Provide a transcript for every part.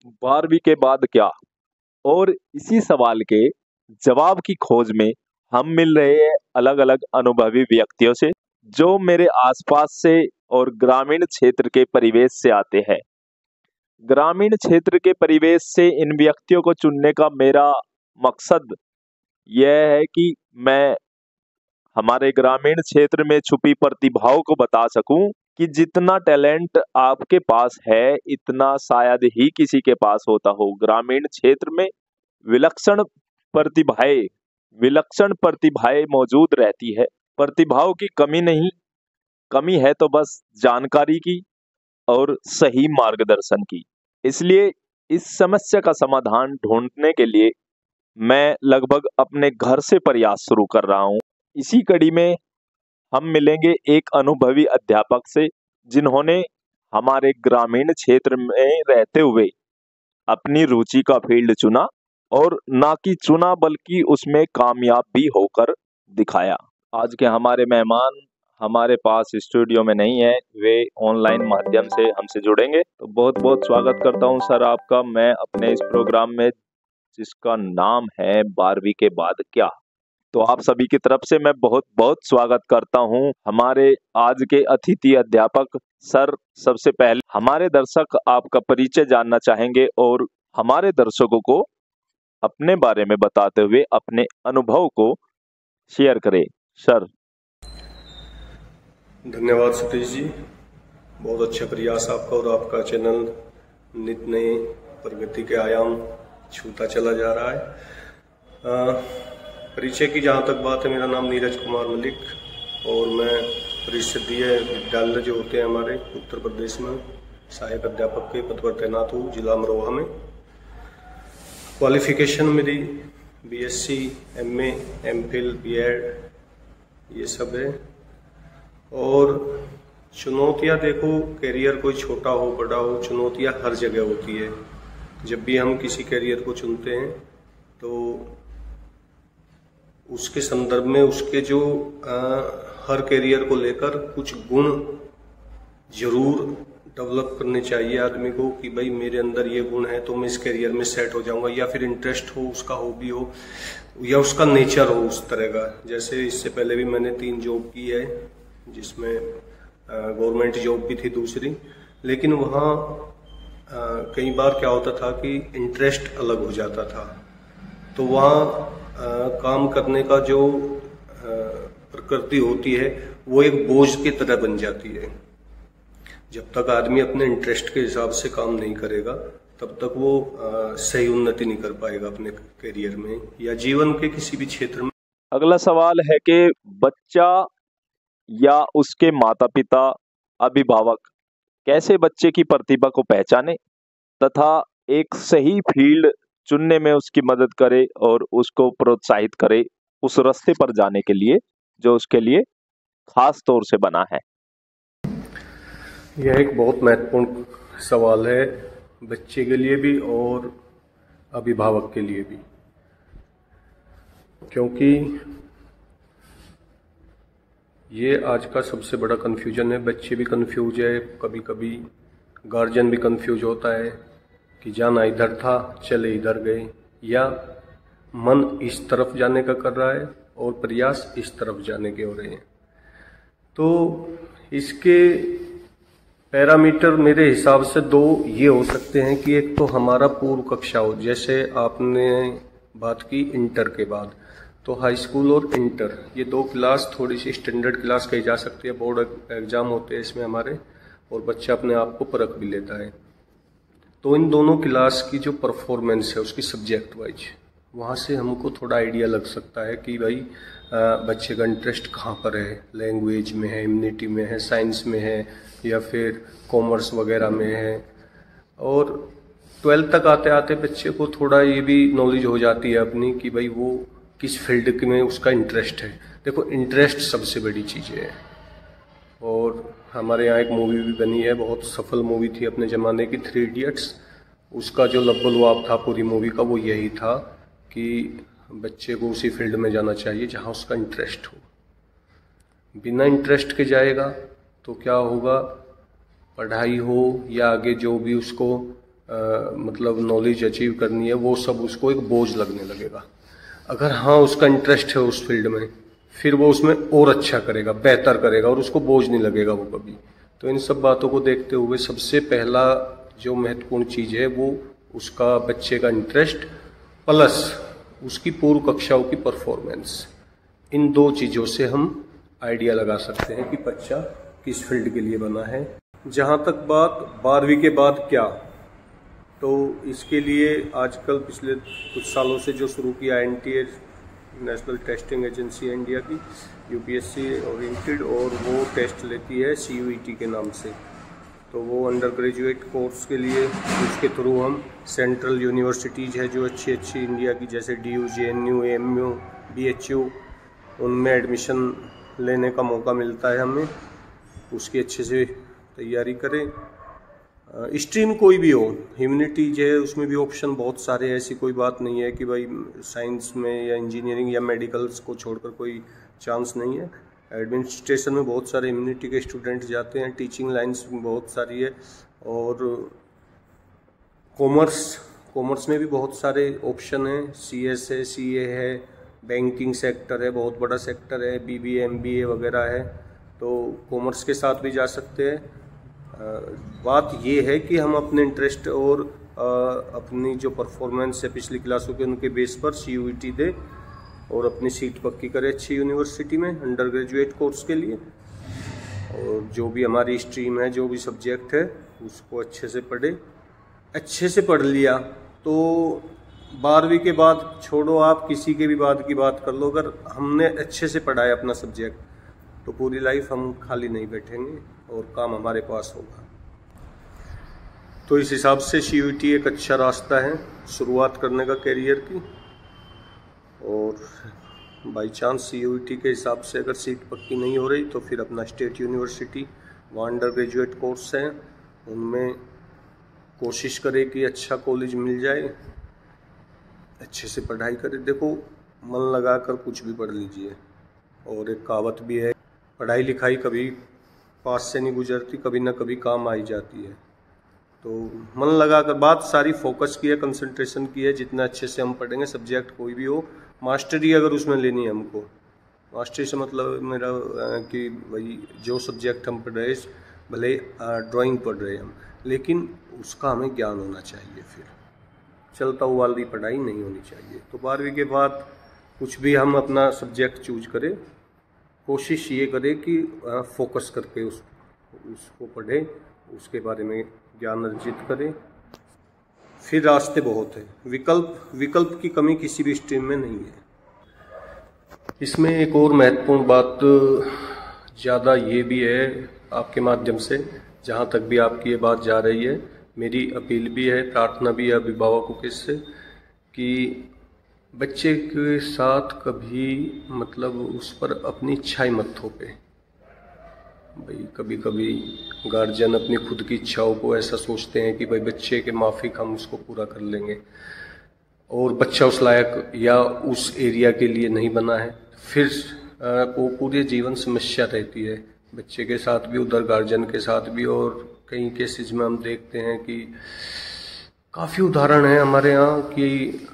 12वीं के बाद क्या? और इसी सवाल के जवाब की खोज में हम मिल रहे हैं अलग-अलग अनुभवी व्यक्तियों से, जो मेरे आसपास से और ग्रामीण क्षेत्र के परिवेश से आते हैं। ग्रामीण क्षेत्र के परिवेश से इन व्यक्तियों को चुनने का मेरा मकसद यह है कि मैं हमारे ग्रामीण क्षेत्र में छुपी प्रतिभाओं को बता सकूं कि जितना टैलेंट आपके पास है, इतना शायद ही किसी के पास होता हो। ग्रामीण क्षेत्र में विलक्षण प्रतिभाएं विलक्षण प्रतिभाएं मौजूद रहती है। प्रतिभाओं की कमी नहीं, कमी है तो बस जानकारी की और सही मार्गदर्शन की। इसलिए इस समस्या का समाधान ढूंढने के लिए मैं लगभग अपने घर से प्रयास शुरू कर रहा हूँ। इसी कड़ी में हम मिलेंगे एक अनुभवी अध्यापक से, जिन्होंने हमारे ग्रामीण क्षेत्र में रहते हुए अपनी रुचि का फील्ड चुना और ना कि चुना बल्कि उसमें कामयाब भी होकर दिखाया। आज के हमारे मेहमान हमारे पास स्टूडियो में नहीं है, वे ऑनलाइन माध्यम से हमसे जुड़ेंगे। तो बहुत बहुत स्वागत करता हूं सर आपका मैं अपने इस प्रोग्राम में, जिसका नाम है 12वीं के बाद क्या। तो आप सभी की तरफ से मैं बहुत बहुत स्वागत करता हूं हमारे आज के अतिथि अध्यापक सर। सबसे पहले हमारे दर्शक आपका परिचय जानना चाहेंगे और हमारे दर्शकों को अपने बारे में बताते हुए अपने अनुभव को शेयर करें सर। धन्यवाद सतीश जी, बहुत अच्छा प्रयास आपका और आपका चैनल नित नए प्रगति के आयाम छूता चला जा रहा है। परिचय की जहाँ तक बात है, मेरा नाम नीरज कुमार मलिक और मैं परिषदीय विद्यालय जो होते हैं हमारे उत्तर प्रदेश में सहायक अध्यापक के पद पर तैनात हूँ जिला अमरोहा में। क्वालिफिकेशन मेरी बीएससी, एमए, एमफिल, बीएड ये सब है। और चुनौतियाँ देखो, करियर कोई छोटा हो बड़ा हो, चुनौतियाँ हर जगह होती है। जब भी हम किसी करियर को चुनते हैं तो उसके संदर्भ में उसके जो हर करियर को लेकर कुछ गुण जरूर डेवलप करने चाहिए आदमी को कि भाई मेरे अंदर ये गुण है तो मैं इस करियर में सेट हो जाऊंगा, या फिर इंटरेस्ट हो, उसका हॉबी हो या उसका नेचर हो उस तरह का। जैसे इससे पहले भी मैंने 3 जॉब की है, जिसमें गवर्नमेंट जॉब भी थी दूसरी, लेकिन वहाँ कई बार क्या होता था कि इंटरेस्ट अलग हो जाता था, तो वहाँ काम करने का जो प्रकृति होती है वो एक बोझ की तरह बन जाती है। जब तक आदमी अपने इंटरेस्ट के हिसाब से काम नहीं करेगा तब तक वो सही उन्नति नहीं कर पाएगा अपने करियर में या जीवन के किसी भी क्षेत्र में। अगला सवाल है कि बच्चा या उसके माता पिता, अभिभावक कैसे बच्चे की प्रतिभा को पहचाने तथा एक सही फील्ड चुनने में उसकी मदद करे और उसको प्रोत्साहित करे उस रास्ते पर जाने के लिए जो उसके लिए खास तौर से बना है। यह एक बहुत महत्वपूर्ण सवाल है, बच्चे के लिए भी और अभिभावक के लिए भी, क्योंकि ये आज का सबसे बड़ा कन्फ्यूजन है। बच्चे भी कन्फ्यूज है, कभी कभी गार्जियन भी कन्फ्यूज होता है कि जाना इधर था चले इधर गए, या मन इस तरफ जाने का कर रहा है और प्रयास इस तरफ जाने के हो रहे हैं। तो इसके पैरामीटर मेरे हिसाब से 2 ये हो सकते हैं कि एक तो हमारा पूर्व कक्षा हो, जैसे आपने बात की इंटर के बाद, तो हाई स्कूल और इंटर ये 2 क्लास थोड़ी सी स्टैंडर्ड क्लास कही जा सकती है। बोर्ड एग्जाम होते हैं इसमें हमारे और बच्चा अपने आप को परख भी लेता है। तो इन दोनों क्लास की जो परफॉर्मेंस है उसकी सब्जेक्ट वाइज, वहाँ से हमको थोड़ा आइडिया लग सकता है कि भाई बच्चे का इंटरेस्ट कहाँ पर है, लैंग्वेज में है, इम्यूनिटी में है, साइंस में है या फिर कॉमर्स वगैरह में है। और 12th तक आते आते बच्चे को थोड़ा ये भी नॉलेज हो जाती है अपनी कि भाई वो किस फील्ड में उसका इंटरेस्ट है। देखो, इंटरेस्ट सबसे बड़ी चीज़ है। और हमारे यहाँ एक मूवी भी बनी है, बहुत सफल मूवी थी अपने ज़माने की, 3 इडियट्स। उसका जो लब्बलवाब था पूरी मूवी का वो यही था कि बच्चे को उसी फील्ड में जाना चाहिए जहाँ उसका इंटरेस्ट हो। बिना इंटरेस्ट के जाएगा तो क्या होगा, पढ़ाई हो या आगे जो भी उसको मतलब नॉलेज अचीव करनी है, वो सब उसको एक बोझ लगने लगेगा। अगर हाँ उसका इंटरेस्ट है उस फील्ड में, फिर वो उसमें और अच्छा करेगा, बेहतर करेगा और उसको बोझ नहीं लगेगा वो कभी। तो इन सब बातों को देखते हुए सबसे पहला जो महत्वपूर्ण चीज़ है वो उसका बच्चे का इंटरेस्ट प्लस उसकी पूर्व कक्षाओं की परफॉर्मेंस, इन दो चीज़ों से हम आइडिया लगा सकते हैं कि बच्चा किस फील्ड के लिए बना है। जहाँ तक बात 12वीं के बाद क्या, तो इसके लिए आजकल पिछले कुछ सालों से जो शुरू किया NTA, national testing agency India की, यूपीएससी ओरिएंटेड, और वो टेस्ट लेती है सीयूईटी के नाम से। तो वो अंडर ग्रेजुएट कोर्स के लिए उसके थ्रू हम सेंट्रल यूनिवर्सिटीज़ है जो अच्छी अच्छी इंडिया की, जैसे DU, JNU, AMU, BHU, उनमें एडमिशन लेने का मौका मिलता है हमें। उसकी अच्छे से तैयारी करें। स्ट्रीम कोई भी हो, ह्यूमैनिटीज है उसमें भी ऑप्शन बहुत सारे हैं, ऐसी कोई बात नहीं है कि भाई साइंस में या इंजीनियरिंग या मेडिकल्स को छोड़कर कोई चांस नहीं है। एडमिनिस्ट्रेशन में बहुत सारे ह्यूमैनिटी के स्टूडेंट जाते हैं, टीचिंग लाइन्स बहुत सारी है, और कॉमर्स में भी बहुत सारे ऑप्शन हैं। CS है, CA है, बैंकिंग सेक्टर है, बहुत बड़ा सेक्टर है, BBA MBA वगैरह है, तो कॉमर्स के साथ भी जा सकते हैं। बात ये है कि हम अपने इंटरेस्ट और अपनी जो परफॉर्मेंस है पिछली क्लासों के, उनके बेस पर CUET दे और अपनी सीट पक्की करे अच्छी यूनिवर्सिटी में अंडर ग्रेजुएट कोर्स के लिए। और जो भी हमारी स्ट्रीम है, जो भी सब्जेक्ट है, उसको अच्छे से पढ़े। अच्छे से पढ़ लिया तो 12वीं के बाद छोड़ो, आप किसी के भी बाद की बात कर लो, अगर हमने अच्छे से पढ़ा है अपना सब्जेक्ट तो पूरी लाइफ हम खाली नहीं बैठेंगे और काम हमारे पास होगा। तो इस हिसाब से CUET एक अच्छा रास्ता है शुरुआत करने का करियर की। और बाई चांस CUET के हिसाब से अगर सीट पक्की नहीं हो रही तो फिर अपना स्टेट यूनिवर्सिटी, वहाँ अंडर ग्रेजुएट कोर्स हैं, उनमें कोशिश करें कि अच्छा कॉलेज मिल जाए, अच्छे से पढ़ाई करें। देखो, मन लगा कर कुछ भी पढ़ लीजिए। और एक कहावत भी है, पढ़ाई लिखाई कभी पास से नहीं गुजरती, कभी ना कभी काम आई जाती है। तो मन लगा कर, बात सारी फोकस की है, कंसंट्रेशन की है। जितना अच्छे से हम पढ़ेंगे, सब्जेक्ट कोई भी हो, मास्टरी अगर उसमें लेनी है हमको, मास्टरी से मतलब मेरा कि भाई जो सब्जेक्ट हम पढ़ रहे, भले ड्राइंग पढ़ रहे हैं हम, लेकिन उसका हमें ज्ञान होना चाहिए। फिर चलता हुआ वाली पढ़ाई नहीं होनी चाहिए। तो 12वीं के बाद कुछ भी हम अपना सब्जेक्ट चूज करें, कोशिश ये करें कि फोकस करके उसको पढ़ें, उसके बारे में ज्ञान अर्जित करें। फिर रास्ते बहुत हैं, विकल्प की कमी किसी भी स्ट्रीम में नहीं है। इसमें एक और महत्वपूर्ण बात ज़्यादा ये भी है, आपके माध्यम से जहाँ तक भी आपकी ये बात जा रही है, मेरी अपील भी है, प्रार्थना भी है अभिभावकों के से, कि बच्चे के साथ कभी मतलब उस पर अपनी इच्छाएं मत थोपे। भाई कभी कभी गार्जियन अपनी खुद की इच्छाओं को ऐसा सोचते हैं कि भाई बच्चे के माफिक हम उसको पूरा कर लेंगे, और बच्चा उस लायक या उस एरिया के लिए नहीं बना है, फिर वो पूरे जीवन समस्या रहती है बच्चे के साथ भी, उधर गार्जियन के साथ भी। और कई केसेस में हम देखते हैं कि काफ़ी उदाहरण है हमारे यहाँ कि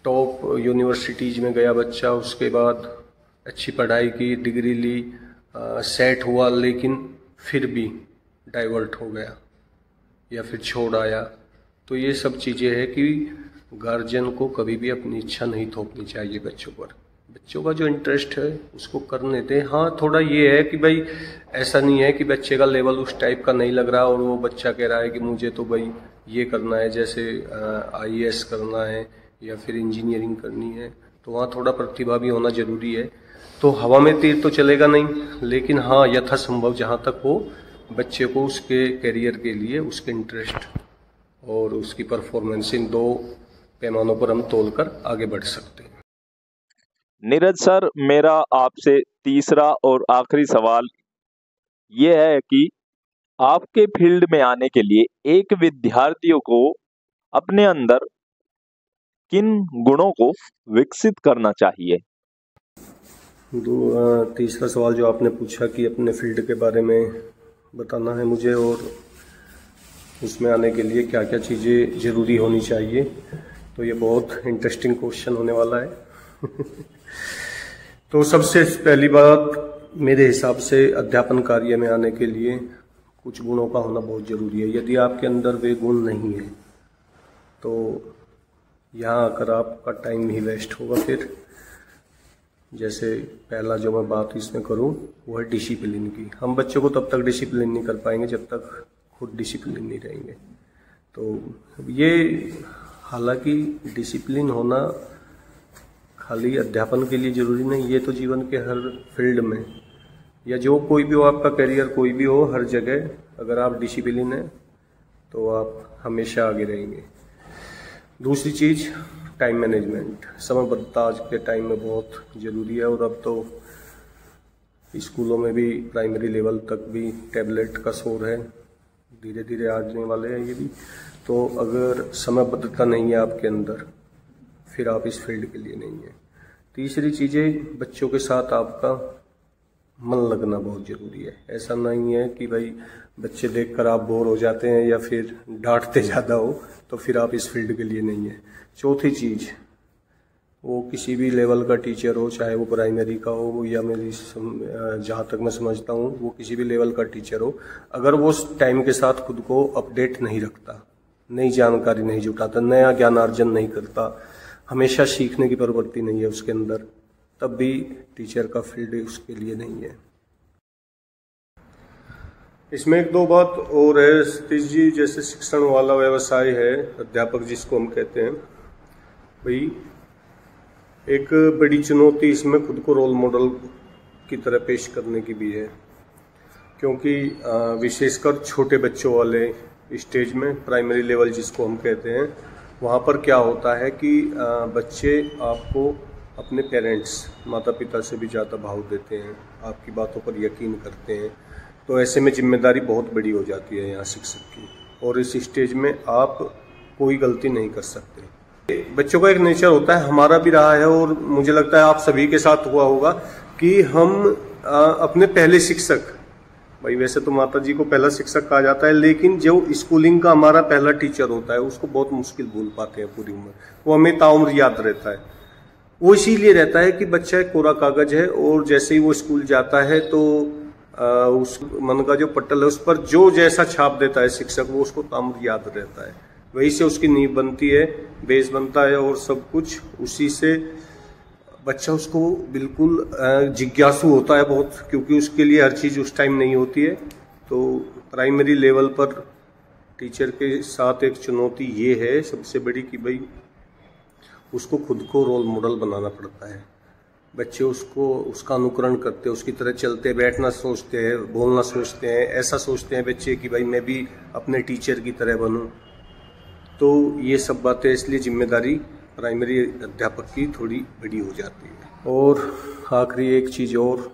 टॉप यूनिवर्सिटीज़ में गया बच्चा, उसके बाद अच्छी पढ़ाई की, डिग्री ली, सेट हुआ, लेकिन फिर भी डाइवर्ट हो गया या फिर छोड़ आया। तो ये सब चीज़ें हैं कि गार्जियन को कभी भी अपनी इच्छा नहीं थोपनी चाहिए बच्चों पर। बच्चों का जो इंटरेस्ट है उसको करने दें। हाँ, थोड़ा ये है कि भाई ऐसा नहीं है कि बच्चे का लेवल उस टाइप का नहीं लग रहा और वो बच्चा कह रहा है कि मुझे तो भाई ये करना है, जैसे IAS करना है या फिर इंजीनियरिंग करनी है, तो वहाँ थोड़ा प्रतिभा भी होना जरूरी है। तो हवा में तीर तो चलेगा नहीं, लेकिन हाँ यथासंभव जहाँ तक हो बच्चे को उसके करियर के लिए उसके इंटरेस्ट और उसकी परफॉर्मेंस, इन दो पैमानों पर हम तोलकर आगे बढ़ सकते हैं। नीरज सर, मेरा आपसे तीसरा और आखिरी सवाल ये है कि आपके फील्ड में आने के लिए एक विद्यार्थियों को अपने अंदर किन गुणों को विकसित करना चाहिए? तीसरा सवाल जो आपने पूछा कि अपने फील्ड के बारे में बताना है मुझे, और उसमें आने के लिए क्या क्या चीज़ें ज़रूरी होनी चाहिए। तो ये बहुत इंटरेस्टिंग क्वेश्चन होने वाला है। तो सबसे पहली बात मेरे हिसाब से अध्यापन कार्य में आने के लिए कुछ गुणों का होना बहुत ज़रूरी है। यदि आपके अंदर वे गुण नहीं है तो यहाँ आकर आपका टाइम ही वेस्ट होगा। फिर जैसे पहला जो मैं बात इसमें करूँ वो है डिसिप्लिन की। हम बच्चों को तब तक डिसिप्लिन नहीं कर पाएंगे जब तक खुद डिसिप्लिन नहीं रहेंगे। तो ये हालांकि डिसिप्लिन होना खाली अध्यापन के लिए ज़रूरी नहीं, ये तो जीवन के हर फील्ड में या जो कोई भी हो, आपका करियर कोई भी हो, हर जगह अगर आप डिसिप्लिन है तो आप हमेशा आगे रहेंगे। दूसरी चीज़ टाइम मैनेजमेंट, समयबद्धता आज के टाइम में बहुत ज़रूरी है। और अब तो स्कूलों में भी प्राइमरी लेवल तक भी टैबलेट का शोर है, धीरे धीरे आने वाले हैं ये भी। तो अगर समयबद्धता नहीं है आपके अंदर फिर आप इस फील्ड के लिए नहीं है। तीसरी चीज़ें, बच्चों के साथ आपका मन लगना बहुत ज़रूरी है। ऐसा नहीं है कि भाई बच्चे देखकर आप बोर हो जाते हैं या फिर डांटते ज़्यादा हो तो फिर आप इस फील्ड के लिए नहीं है। चौथी चीज़, वो किसी भी लेवल का टीचर हो, चाहे वो प्राइमरी का हो या मेरी जहाँ तक मैं समझता हूँ वो किसी भी लेवल का टीचर हो, अगर वो उस टाइम के साथ खुद को अपडेट नहीं रखता, नई जानकारी नहीं जुटाता, नया ज्ञानार्जन नहीं करता, हमेशा सीखने की प्रवृत्ति नहीं है उसके अंदर, तब भी टीचर का फील्ड उसके लिए नहीं है। इसमें एक दो बात और है सतीश जी, जैसे शिक्षण वाला व्यवसाय है, अध्यापक जिसको हम कहते हैं, भाई एक बड़ी चुनौती इसमें खुद को रोल मॉडल की तरह पेश करने की भी है। क्योंकि विशेषकर छोटे बच्चों वाले स्टेज में, प्राइमरी लेवल जिसको हम कहते हैं, वहाँ पर क्या होता है कि बच्चे आपको अपने पेरेंट्स, माता पिता से भी ज़्यादा भाव देते हैं, आपकी बातों पर यकीन करते हैं। तो ऐसे में जिम्मेदारी बहुत बड़ी हो जाती है यहाँ शिक्षक की, और इस स्टेज में आप कोई गलती नहीं कर सकते। बच्चों का एक नेचर होता है, हमारा भी रहा है और मुझे लगता है आप सभी के साथ हुआ होगा कि हम अपने पहले शिक्षक, भाई वैसे तो माता जी को पहला शिक्षक कहा जाता है, लेकिन जो स्कूलिंग का हमारा पहला टीचर होता है उसको बहुत मुश्किल भूल पाते हैं पूरी उम्र। वो हमें ताउम्र याद रहता है। वो इसीलिए रहता है कि बच्चा एक कोरा कागज है और जैसे ही वो स्कूल जाता है तो उस मन का जो पटल है उस पर जो जैसा छाप देता है शिक्षक, वो उसको ताउम्र याद रहता है। वही से उसकी नींव बनती है, बेस बनता है और सब कुछ उसी से बच्चा उसको बिल्कुल जिज्ञासु होता है बहुत, क्योंकि उसके लिए हर चीज़ उस टाइम नहीं होती है। तो प्राइमरी लेवल पर टीचर के साथ एक चुनौती ये है सबसे बड़ी कि भाई उसको खुद को रोल मॉडल बनाना पड़ता है। बच्चे उसका अनुकरण करते हैं, उसकी तरह चलते, बैठना सोचते हैं, बोलना सोचते हैं, ऐसा सोचते हैं बच्चे कि भाई मैं भी अपने टीचर की तरह बनूं। तो ये सब बातें, इसलिए जिम्मेदारी प्राइमरी अध्यापक की थोड़ी बड़ी हो जाती है। और आखिरी एक चीज़ और,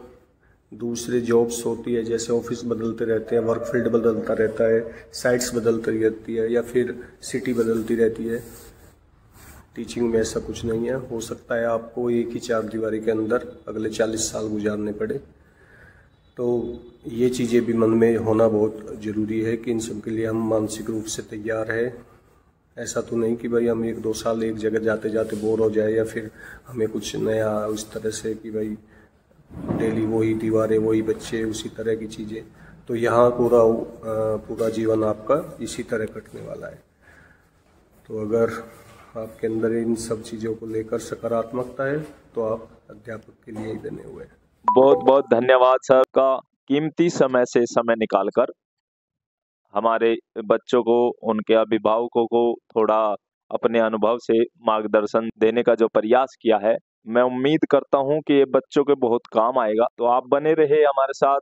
दूसरे जॉब्स होती है, जैसे ऑफिस बदलते रहते हैं, वर्क फील्ड बदलता रहता है, साइट्स बदलती रहती है या फिर सिटी बदलती रहती है। टीचिंग में ऐसा कुछ नहीं है। हो सकता है आपको एक ही चार दीवारी के अंदर अगले 40 साल गुजारने पड़े। तो ये चीज़ें भी मन में होना बहुत ज़रूरी है कि इन सब के लिए हम मानसिक रूप से तैयार है। ऐसा तो नहीं कि भाई हम 1-2 साल एक जगह जाते जाते बोर हो जाए या फिर हमें कुछ नया उस तरह से कि भाई डेली वही दीवारें, वही बच्चे, उसी तरह की चीज़ें। तो यहाँ पूरा जीवन आपका इसी तरह कटने वाला है। तो अगर आपके अंदर इन सब चीज़ों को लेकर सकारात्मकता है तो आप अध्यापक के लिए ही बने हुए हैं। बहुत बहुत धन्यवाद सर का कीमती समय से समय निकालकर हमारे बच्चों को, उनके अभिभावकों को थोड़ा अपने अनुभव से मार्गदर्शन देने का जो प्रयास किया है, मैं उम्मीद करता हूं कि ये बच्चों के बहुत काम आएगा। तो आप बने रहे हमारे साथ